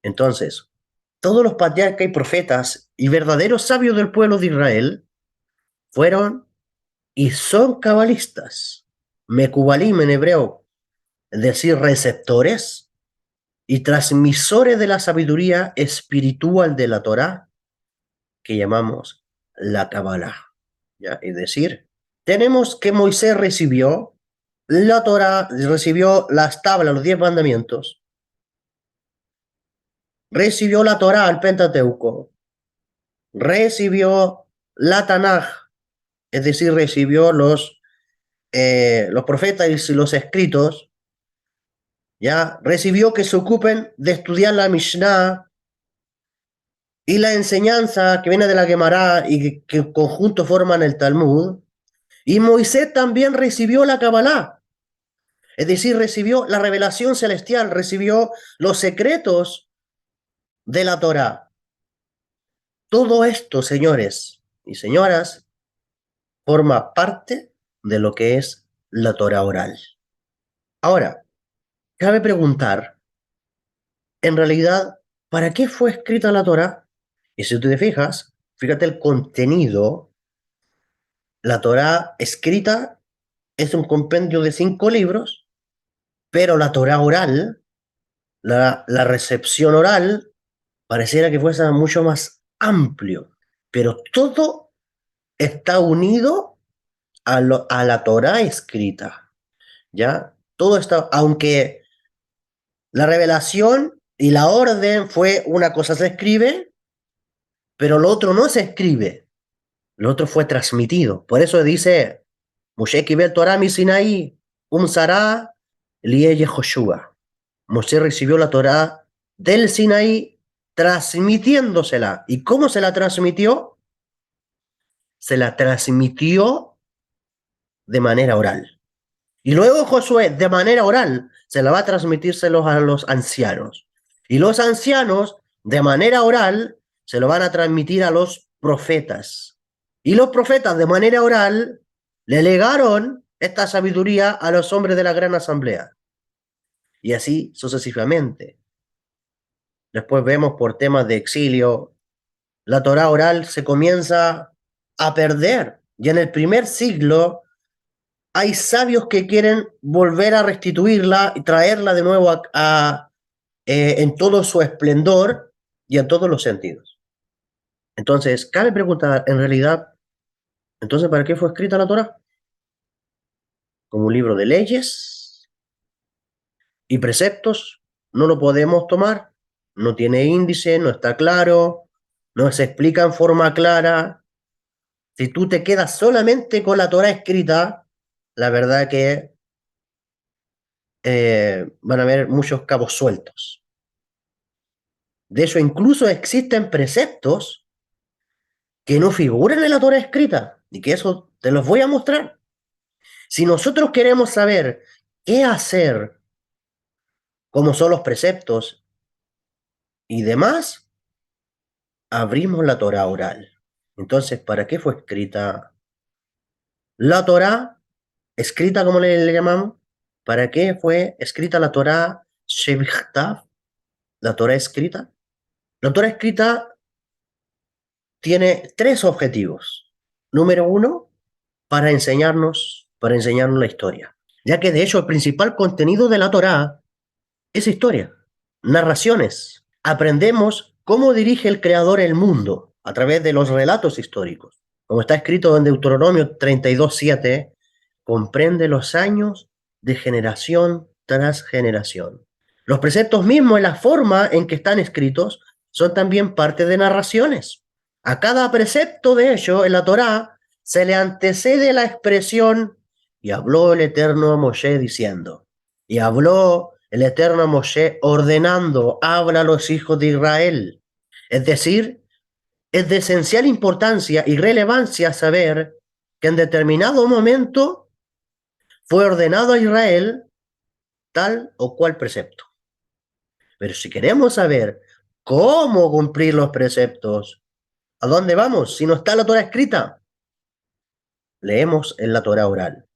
Entonces, todos los patriarcas y profetas y verdaderos sabios del pueblo de Israel fueron y son cabalistas. Mekubalim en hebreo, es decir, receptores y transmisores de la sabiduría espiritual de la Torá, que llamamos la Kabbalah. ¿Ya? Es decir, tenemos que Moisés recibió la Torá, recibió las tablas, los 10 mandamientos, recibió la Torá, el Pentateuco, recibió la Tanaj, es decir, recibió los profetas y los escritos, ya recibió que se ocupen de estudiar la Mishnah y la enseñanza que viene de la Gemara y que en conjunto forman el Talmud. Y Moisés también recibió la Kabbalah, es decir, recibió la revelación celestial, recibió los secretos de la Torah. Todo esto, señores y señoras, forma parte de lo que es la Torah oral. Ahora, cabe preguntar, en realidad, ¿para qué fue escrita la Torah? Y si tú te fijas, fíjate el contenido. La Torah escrita es un compendio de 5 libros, pero la Torah oral, la recepción oral, pareciera que fuese mucho más amplio. Pero todo está unido a la Torah escrita, ¿ya? Todo está, aunque la revelación y la orden fue una cosa se escribe, pero lo otro no se escribe, lo otro fue transmitido. Por eso dice, Moshe Kibel Torah mi Sinaí, Sará Liye Yehoshua. Moshe recibió la Torah del Sinaí transmitiéndosela. ¿Y cómo se la transmitió? Se la transmitió de manera oral. Y luego Josué, de manera oral, se la va a transmitírselos a los ancianos. Y los ancianos, de manera oral, se lo van a transmitir a los profetas. Y los profetas, de manera oral, le legaron esta sabiduría a los hombres de la gran asamblea. Y así sucesivamente. Después vemos por temas de exilio, la Torá oral se comienza a perder. Y en el primer siglo hay sabios que quieren volver a restituirla y traerla de nuevo en todo su esplendor y en todos los sentidos. Entonces, cabe preguntar, en realidad, entonces, ¿para qué fue escrita la Torah? Como un libro de leyes y preceptos, no lo podemos tomar, no tiene índice, no está claro, no se explica en forma clara. Si tú te quedas solamente con la Torah escrita, la verdad que van a haber muchos cabos sueltos. De hecho, incluso existen preceptos que no figuran en la Torah escrita y que eso te los voy a mostrar. Si nosotros queremos saber qué hacer, cómo son los preceptos y demás, abrimos la Torah oral. Entonces, ¿para qué fue escrita la Torah? Escrita, como le llamamos. ¿Para qué fue escrita la Torah Shevichtav? La Torah escrita. La Torah escrita tiene 3 objetivos. Número 1, para enseñarnos la historia. Ya que de hecho el principal contenido de la Torá es historia, narraciones. Aprendemos cómo dirige el Creador el mundo a través de los relatos históricos. Como está escrito en Deuteronomio 32:7, comprende los años de generación tras generación. Los preceptos mismos en la forma en que están escritos son también parte de narraciones. A cada precepto, de hecho, en la Torá se le antecede la expresión y habló el Eterno a Moshe diciendo, y habló el Eterno a Moshe ordenando, habla a los hijos de Israel. Es decir, es de esencial importancia y relevancia saber que en determinado momento fue ordenado a Israel tal o cual precepto. Pero si queremos saber cómo cumplir los preceptos, ¿a dónde vamos? Si no está la Torah escrita, leemos en la Torah oral.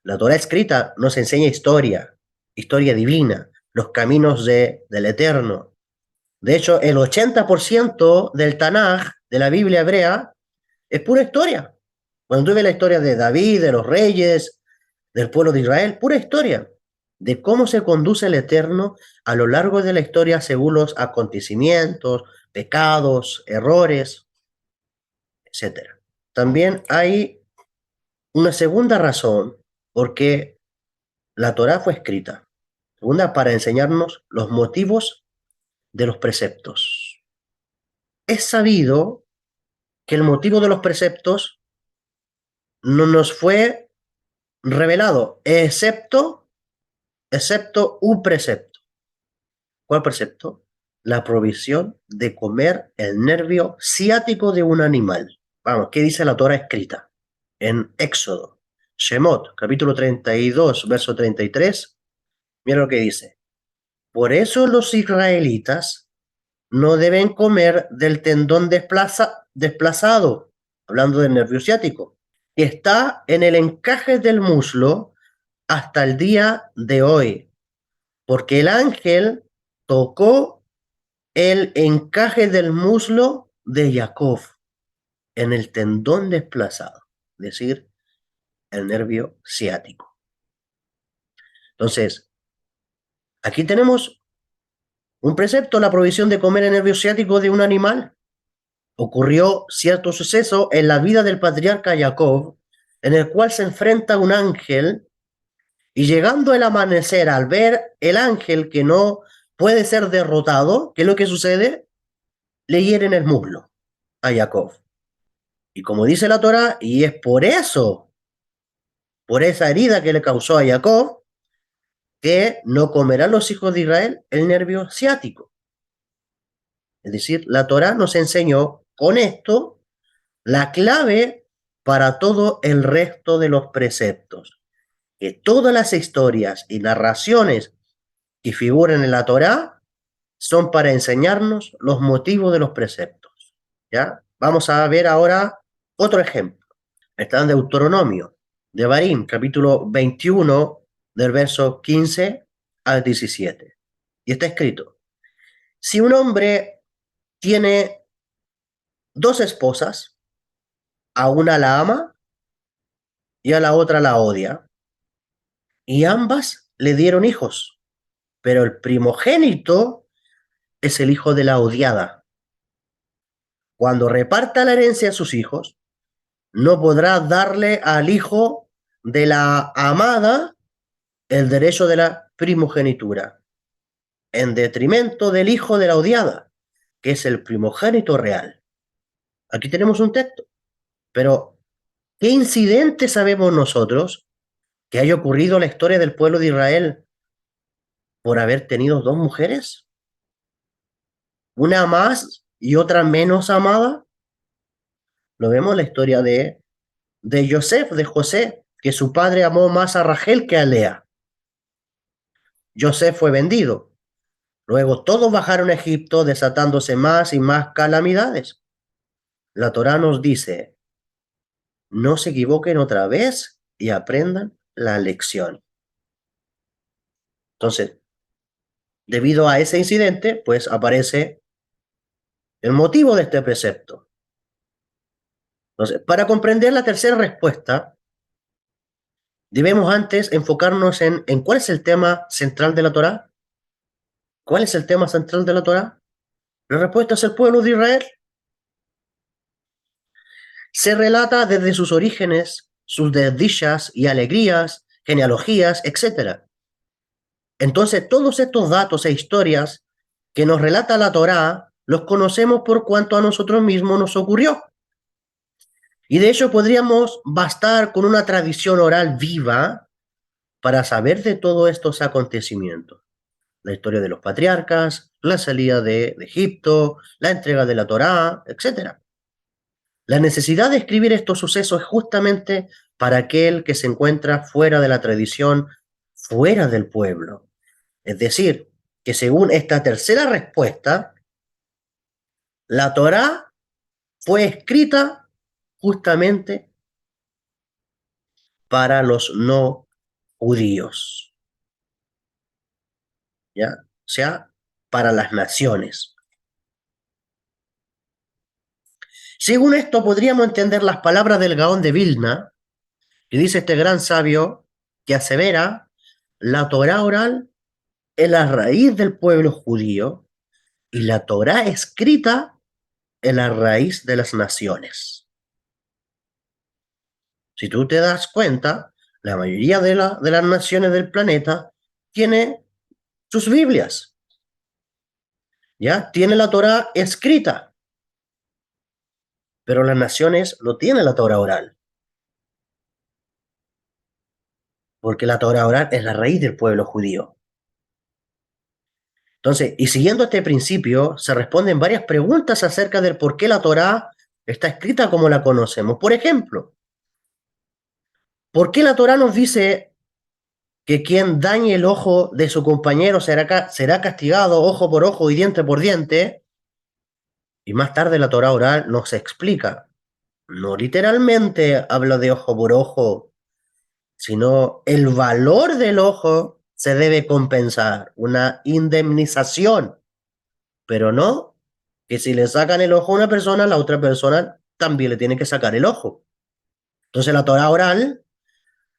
La Torah escrita nos enseña historia, historia divina, los caminos del Eterno. De hecho, el 80% del Tanaj, de la Biblia hebrea, es pura historia. Cuando tú ves la historia de David, de los reyes, del pueblo de Israel, pura historia de cómo se conduce el Eterno a lo largo de la historia según los acontecimientos, pecados, errores, etcétera. También hay una segunda razón por qué la Torá fue escrita. Segunda, para enseñarnos los motivos de los preceptos. Es sabido que el motivo de los preceptos no nos fue revelado, excepto un precepto. ¿Cuál precepto? La provisión de comer el nervio ciático de un animal. Vamos, ¿qué dice la Torá escrita? En Éxodo, Shemot, capítulo 32, verso 33, mira lo que dice. Por eso los israelitas no deben comer del tendón desplazado, hablando del nervio ciático, que está en el encaje del muslo hasta el día de hoy, porque el ángel tocó el encaje del muslo de Jacob en el tendón desplazado, es decir, el nervio ciático. Entonces, aquí tenemos un precepto, la provisión de comer el nervio ciático de un animal. Ocurrió cierto suceso en la vida del patriarca Jacob, en el cual se enfrenta un ángel y llegando el amanecer, al ver el ángel que no puede ser derrotado, ¿qué es lo que sucede? Le hieren el muslo a Jacob. Y como dice la Torá, y es por eso, por esa herida que le causó a Jacob, que no comerán los hijos de Israel el nervio ciático. Es decir, la Torá nos enseñó con esto la clave para todo el resto de los preceptos. Que todas las historias y narraciones que figuran en la Torá son para enseñarnos los motivos de los preceptos. ¿Ya? Vamos a ver ahora otro ejemplo. Está en Deuteronomio, de Barín, capítulo 21, del verso 15 al 17. Y está escrito, si un hombre tiene dos esposas, a una la ama y a la otra la odia, y ambas le dieron hijos, pero el primogénito es el hijo de la odiada. Cuando reparta la herencia a sus hijos, no podrá darle al hijo de la amada el derecho de la primogenitura, en detrimento del hijo de la odiada, que es el primogénito real. Aquí tenemos un texto, pero ¿qué incidente sabemos nosotros que haya ocurrido en la historia del pueblo de Israel por haber tenido dos mujeres? Una más y otra menos amada. Lo vemos en la historia de José, que su padre amó más a Rachel que a Lea. José fue vendido. Luego todos bajaron a Egipto desatándose más y más calamidades. La Torá nos dice, no se equivoquen otra vez y aprendan la lección. Entonces, debido a ese incidente, pues aparece el motivo de este precepto. Entonces, para comprender la tercera respuesta, debemos antes enfocarnos en cuál es el tema central de la Torá. ¿Cuál es el tema central de la Torá? La respuesta es el pueblo de Israel. Se relata desde sus orígenes, sus desdichas y alegrías, genealogías, etc. Entonces, todos estos datos e historias que nos relata la Torá, los conocemos por cuanto a nosotros mismos nos ocurrió. Y de hecho podríamos bastar con una tradición oral viva para saber de todos estos acontecimientos. La historia de los patriarcas, la salida de Egipto, la entrega de la Torá, etc. La necesidad de escribir estos sucesos es justamente para aquel que se encuentra fuera de la tradición, fuera del pueblo. Es decir, que según esta tercera respuesta, la Torá fue escrita justamente para los no judíos, ¿ya? O sea, para las naciones. Según esto, podríamos entender las palabras del Gaón de Vilna, que dice este gran sabio, que asevera, la Torá oral es la raíz del pueblo judío y la Torá escrita es la raíz de las naciones. Si tú te das cuenta, la mayoría de las naciones del planeta tiene sus Biblias, ¿ya? Tiene la Torá escrita, pero las naciones no tienen la Torá oral, porque la Torá oral es la raíz del pueblo judío. Entonces, y siguiendo este principio, se responden varias preguntas acerca del por qué la Torá está escrita como la conocemos. Por ejemplo, ¿por qué la Torá nos dice que quien dañe el ojo de su compañero será castigado ojo por ojo y diente por diente? Y más tarde la Torá oral nos explica, no literalmente habla de ojo por ojo, sino el valor del ojo se debe compensar, una indemnización, pero no que si le sacan el ojo a una persona, la otra persona también le tiene que sacar el ojo. Entonces la Torá oral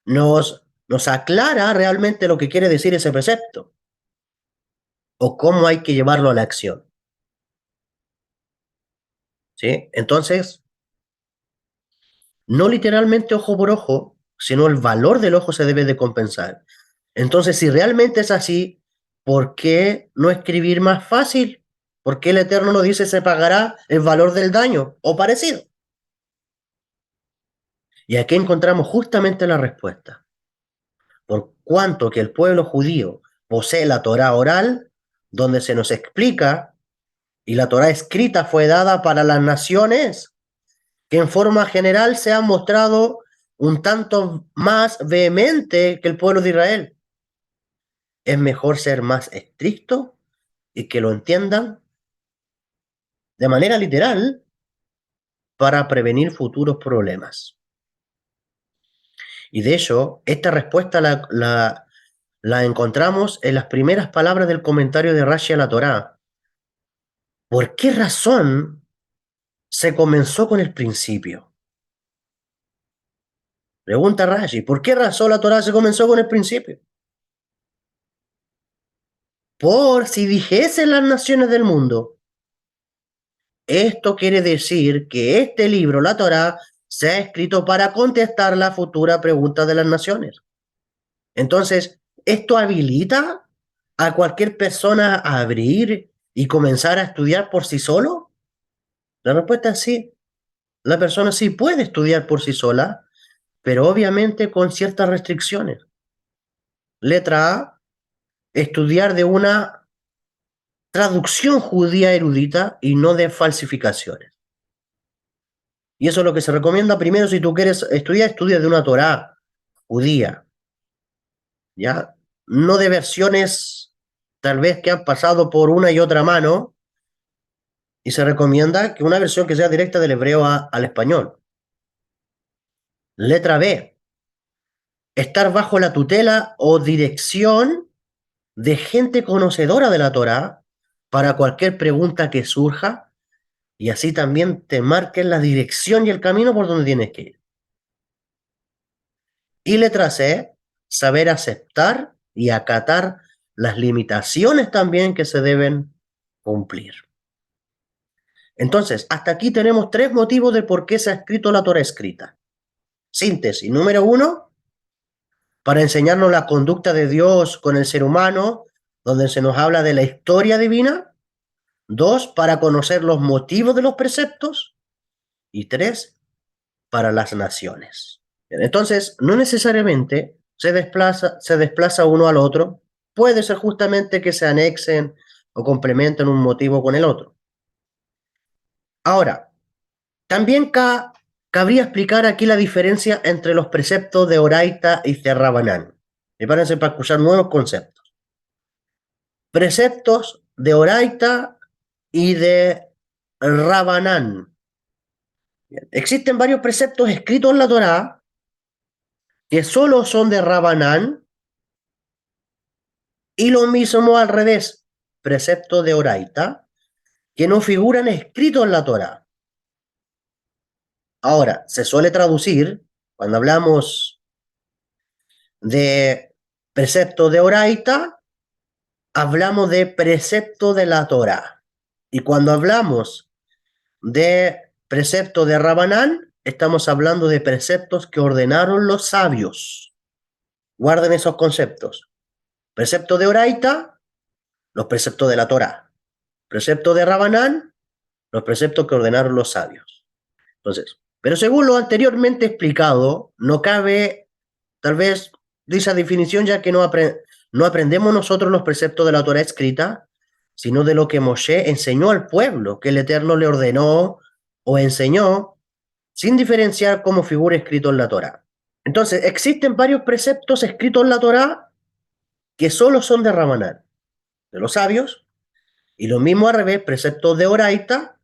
nos aclara realmente lo que quiere decir ese precepto o cómo hay que llevarlo a la acción. ¿Sí? Entonces, no literalmente ojo por ojo, sino el valor del ojo se debe de compensar. Entonces, si realmente es así, ¿por qué no escribir más fácil? ¿Por qué el Eterno nos dice se pagará el valor del daño o parecido? Y aquí encontramos justamente la respuesta. Por cuanto que el pueblo judío posee la Torá oral, donde se nos explica, y la Torá escrita fue dada para las naciones, que en forma general se han mostrado un tanto más vehemente que el pueblo de Israel. Es mejor ser más estricto y que lo entiendan de manera literal para prevenir futuros problemas. Y de hecho, esta respuesta la encontramos en las primeras palabras del comentario de Rashi a la Torá. ¿Por qué razón se comenzó con el principio? Pregunta Rashi, ¿por qué razón la Torá se comenzó con el principio? Por si dijesen las naciones del mundo. Esto quiere decir que este libro, la Torá, se ha escrito para contestar la futura pregunta de las naciones. Entonces, ¿esto habilita a cualquier persona a abrir y comenzar a estudiar por sí solo? La respuesta es sí. La persona sí puede estudiar por sí sola, pero obviamente con ciertas restricciones. Letra A, estudiar de una traducción judía erudita y no de falsificaciones. Y eso es lo que se recomienda primero si tú quieres estudiar, estudia de una Torá judía, ¿ya? No de versiones tal vez que han pasado por una y otra mano, y se recomienda que una versión que sea directa del hebreo al español. Letra B, estar bajo la tutela o dirección de gente conocedora de la Torá para cualquier pregunta que surja y así también te marquen la dirección y el camino por donde tienes que ir. Y letra C, saber aceptar y acatar las limitaciones también que se deben cumplir. Entonces, hasta aquí tenemos tres motivos de por qué se ha escrito la Torá escrita. Síntesis, número 1, para enseñarnos la conducta de Dios con el ser humano, donde se nos habla de la historia divina. 2, para conocer los motivos de los preceptos. Y 3, para las naciones. Entonces, no necesariamente se desplaza uno al otro. Puede ser justamente que se anexen o complementen un motivo con el otro. Ahora, también cabría explicar aquí la diferencia entre los preceptos de Oraita y de Rabanán. Prepárense para escuchar nuevos conceptos. Preceptos de Oraita y de Rabanán. Existen varios preceptos escritos en la Torá que solo son de Rabanán y lo mismo al revés, preceptos de Oraita que no figuran escritos en la Torá. Ahora, se suele traducir, cuando hablamos de precepto de Oraita, hablamos de precepto de la Torá. Y cuando hablamos de precepto de Rabanán, estamos hablando de preceptos que ordenaron los sabios. Guarden esos conceptos. Precepto de Oraita, los preceptos de la Torá. Precepto de Rabanán, los preceptos que ordenaron los sabios. Entonces, pero según lo anteriormente explicado, no cabe tal vez de esa definición, ya que no aprendemos nosotros los preceptos de la Torá escrita, sino de lo que Moshe enseñó al pueblo, que el Eterno le ordenó o enseñó, sin diferenciar cómo figura escrito en la Torá. Entonces, existen varios preceptos escritos en la Torá que solo son de Rabanán, de los sabios, y lo mismo al revés, preceptos de Oraita,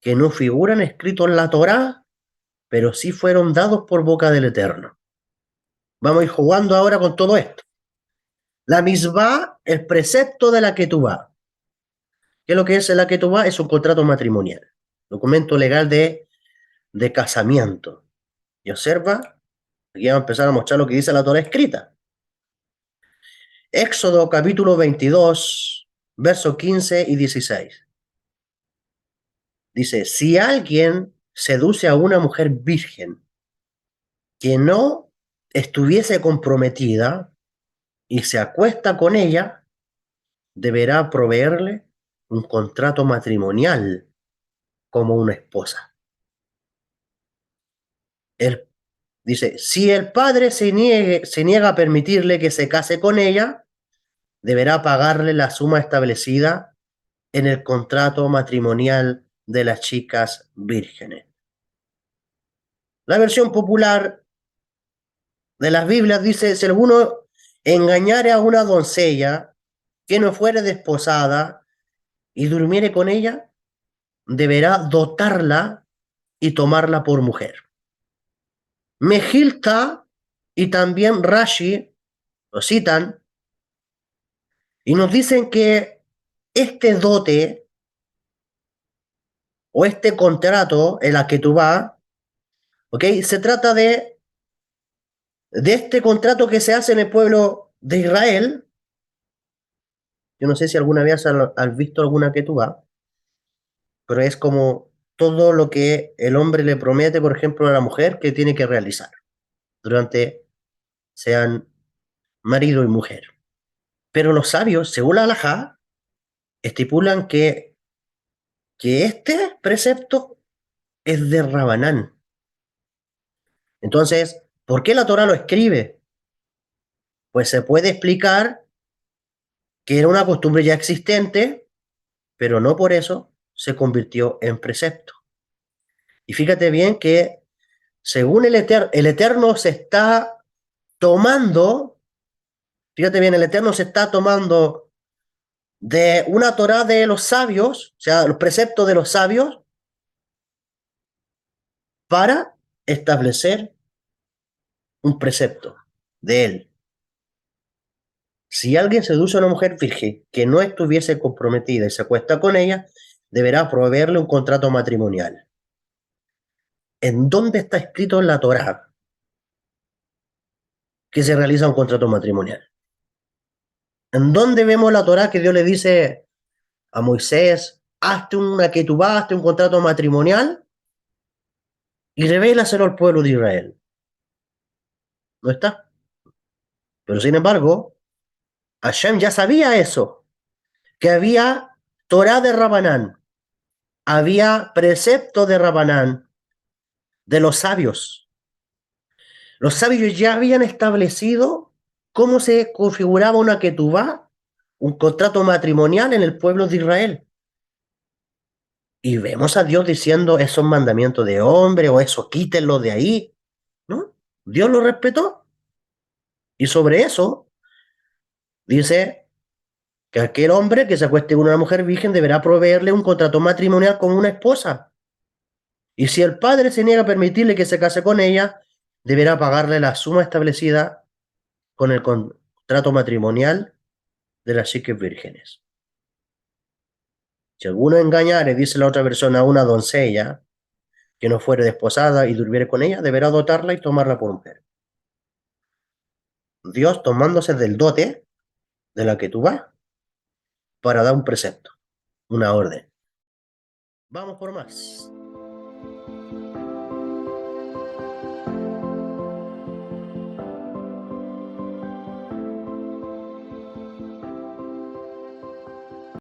que no figuran escritos en la Torá, pero sí fueron dados por boca del Eterno. Vamos a ir jugando ahora con todo esto. La misbah, el precepto de la ketubá. ¿Qué es lo que es la ketubá? Es un contrato matrimonial, documento legal de casamiento. Y observa, aquí vamos a empezar a mostrar lo que dice la Torá escrita. Éxodo capítulo 22, versos 15 y 16. Dice, si alguien seduce a una mujer virgen que no estuviese comprometida y se acuesta con ella, deberá proveerle un contrato matrimonial como una esposa. Él dice, si el padre se niega a permitirle que se case con ella, deberá pagarle la suma establecida en el contrato matrimonial de las chicas vírgenes. La versión popular de las Biblias dice, si alguno engañare a una doncella que no fuere desposada y durmiere con ella, deberá dotarla y tomarla por mujer. Mejilta y también Rashi lo citan y nos dicen que este dote o este contrato en la que tú vas, ¿ok? Se trata de este contrato que se hace en el pueblo de Israel. Yo no sé si alguna vez has visto alguna que tú vas, pero es como todo lo que el hombre le promete, por ejemplo, a la mujer que tiene que realizar durante sean marido y mujer. Pero los sabios, según la halajá, estipulan que este precepto es de Rabanán. Entonces, ¿por qué la Torá lo escribe? Pues se puede explicar que era una costumbre ya existente, pero no por eso se convirtió en precepto. Y fíjate bien que según el Eterno se está tomando, fíjate bien, el Eterno se está tomando de una Torá de los sabios, o sea, los preceptos de los sabios, para establecer un precepto de él. Si alguien seduce a una mujer virgen que no estuviese comprometida y se acuesta con ella, deberá proveerle un contrato matrimonial. ¿En dónde está escrito en la Torá que se realiza un contrato matrimonial? ¿En dónde vemos la Torá que Dios le dice a Moisés, hazte una ketubá, hazte un contrato matrimonial y revélaselo al pueblo de Israel? No está. Pero sin embargo, Hashem ya sabía eso, que había Torá de Rabanán, había precepto de Rabanán, de los sabios. Los sabios ya habían establecido cómo se configuraba una ketubá, un contrato matrimonial en el pueblo de Israel. Y vemos a Dios diciendo, esos mandamientos de hombre o eso, quítenlo de ahí. ¿No? Dios lo respetó. Y sobre eso dice que aquel hombre que se acueste con una mujer virgen deberá proveerle un contrato matrimonial con una esposa. Y si el padre se niega a permitirle que se case con ella, deberá pagarle la suma establecida con el contrato matrimonial de las chiques vírgenes. Si alguno engañare, dice la otra persona, a una doncella que no fuere desposada y durmiere con ella, deberá dotarla y tomarla por mujer. Dios tomándose del dote de la que tú vas para dar un precepto, una orden. Vamos por más.